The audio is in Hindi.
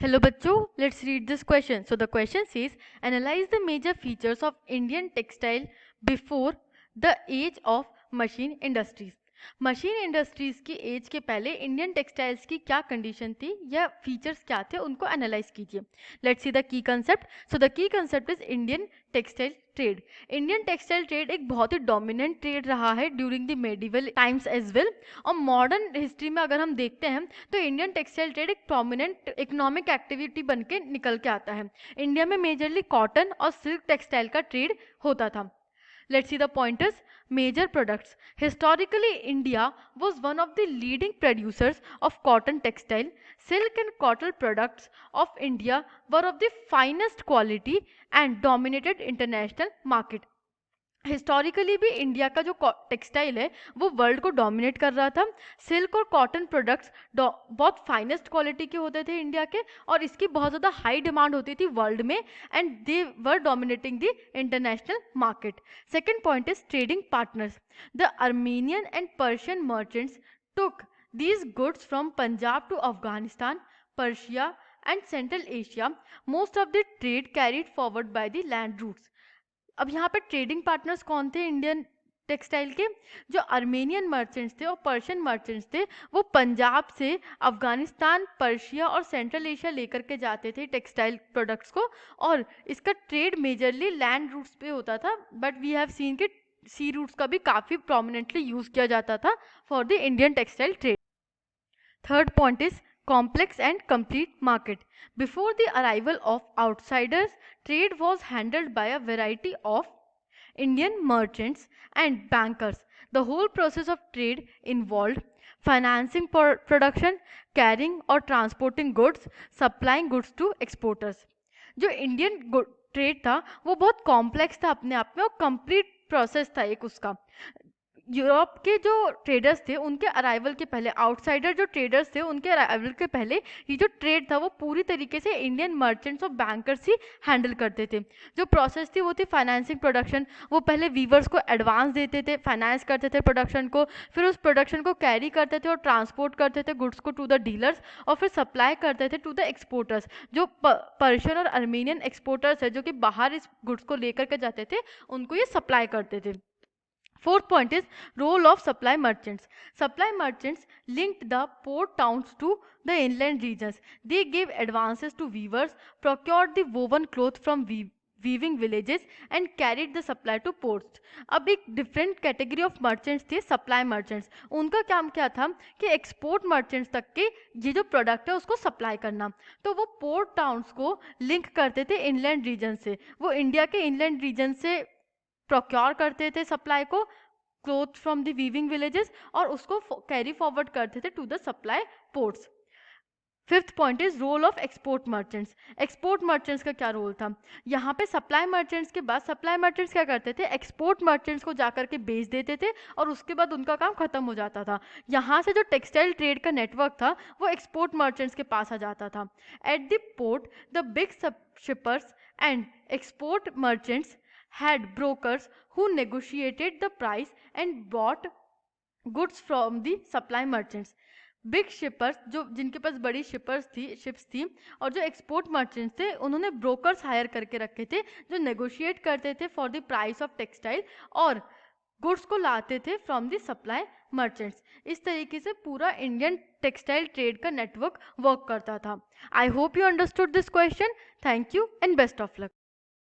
Hello bachcho, let's read this question. So the question says, analyze the major features of Indian textile before the age of machine industries. Machine industries की एज के पहले इंडियन टेक्सटाइल्स की क्या कंडीशन थी या फीचर्स क्या थे, उनको एनालाइज कीजिए. Let's see the key concept. So the key concept is Indian textile trade. Indian textile trade एक बहुत ही डोमिनेंट ट्रेड रहा है during the medieval times as well. और मॉडर्न हिस्ट्री में अगर हम देखते हैं तो इंडियन टेक्सटाइल ट्रेड एक प्रोमिनेंट इकोनॉमिक एक्टिविटी बन के निकल के आता है. इंडिया में मेजरली कॉटन और सिल्क टेक्सटाइल का ट्रेड होता था. Let's see the pointers. Major products. Historically, India was one of the leading producers of cotton textile. Silk and cotton products of India were of the finest quality and dominated international market. Historically भी इंडिया का जो टेक्सटाइल है वो वर्ल्ड को डोमिनेट कर रहा था. सिल्क और कॉटन प्रोडक्ट्स बहुत फाइनेस्ट क्वालिटी के होते थे इंडिया के, और इसकी बहुत ज़्यादा हाई डिमांड होती थी वर्ल्ड में, and they were dominating the international market. Second point is trading partners. The Armenian and Persian merchants took these goods from Punjab to Afghanistan, Persia and Central Asia. Most of the trade carried forward by the land routes. अब यहाँ पे ट्रेडिंग पार्टनर्स कौन थे इंडियन टेक्सटाइल के? जो अर्मेनियन मर्चेंट्स थे और पर्शियन मर्चेंट्स थे, वो पंजाब से अफगानिस्तान, पर्शिया और सेंट्रल एशिया लेकर के जाते थे टेक्सटाइल प्रोडक्ट्स को, और इसका ट्रेड मेजरली लैंड रूट्स पे होता था. बट वी हैव सीन कि सी रूट्स का भी काफ़ी प्रोमिनेंटली यूज़ किया जाता था for the Indian textile trade. Third point is complex and complete market. Before the arrival of outsiders, trade was handled by a variety of Indian merchants and bankers. The whole process of trade involved financing production, carrying or transporting goods, supplying goods to exporters. जो इंडियन ट्रेड था वो बहुत कॉम्प्लेक्स था अपने आप में, और कंप्लीट प्रोसेस था एक उसका. यूरोप के जो ट्रेडर्स थे उनके अराइवल के पहले, आउटसाइडर जो ट्रेडर्स थे उनके अराइवल के पहले, ये जो ट्रेड था वो पूरी तरीके से इंडियन मर्चेंट्स और बैंकर्स ही हैंडल करते थे. जो प्रोसेस थी वो थी फाइनेंसिंग प्रोडक्शन. वो पहले वीवर्स को एडवांस देते थे, फाइनेंस करते थे प्रोडक्शन को, फिर उस प्रोडक्शन को कैरी करते थे और ट्रांसपोर्ट करते थे गुड्स को टू द डीलर्स, और फिर सप्लाई करते थे टू द एक्सपोर्टर्स. जो पर्शियन और अर्मेनियन एक्सपोर्टर्स है जो कि बाहर इस गुड्स को लेकर के जाते थे, उनको ये सप्लाई करते थे. Fourth point is role of supply merchants. Supply merchants linked the port towns to the inland regions. They gave advances to weavers, procured the woven cloth from weaving villages and carried the supply to ports. अब एक डिफरेंट कैटेगरी ऑफ मर्चेंट्स थे सप्लाई मर्चेंट्स. उनका काम क्या था कि एक्सपोर्ट मर्चेंट्स तक के ये जो प्रोडक्ट है उसको सप्लाई करना. तो वो पोर्ट टाउन्स को लिंक करते थे इनलैंड रीजन से. वो इंडिया के इनलैंड रीजन से प्रोक्योर करते थे सप्लाई को, cloth from the weaving villages, और उसको कैरी फॉरवर्ड करते थे to the supply ports. Fifth point is role of export merchants. Export merchants का क्या रोल था? यहाँ पे सप्लाई मर्चेंट्स के बाद सप्लाई मर्चेंट्स क्या करते थे? एक्सपोर्ट मर्चेंट्स को जाकर के बेच देते थे और उसके बाद उनका काम खत्म हो जाता था. यहाँ से जो टेक्सटाइल ट्रेड का नेटवर्क था वो एक्सपोर्ट मर्चेंट्स के पास आ जाता था. At the port the big shippers and export merchants had brokers who negotiated the price and bought goods from the supply merchants. Big shippers जो जिनके पास बड़ी शिप्स थी और जो एक्सपोर्ट मर्चेंट्स थे, उन्होंने ब्रोकर्स हायर करके रखे थे जो नेगोशिएट करते थे for the price of textile और गुड्स को लाते थे फ्रॉम द सप्लाई मर्चेंट्स. इस तरीके से पूरा इंडियन टेक्सटाइल ट्रेड का नेटवर्क वर्क करता था. I hope you understood this question. Thank you and best of luck.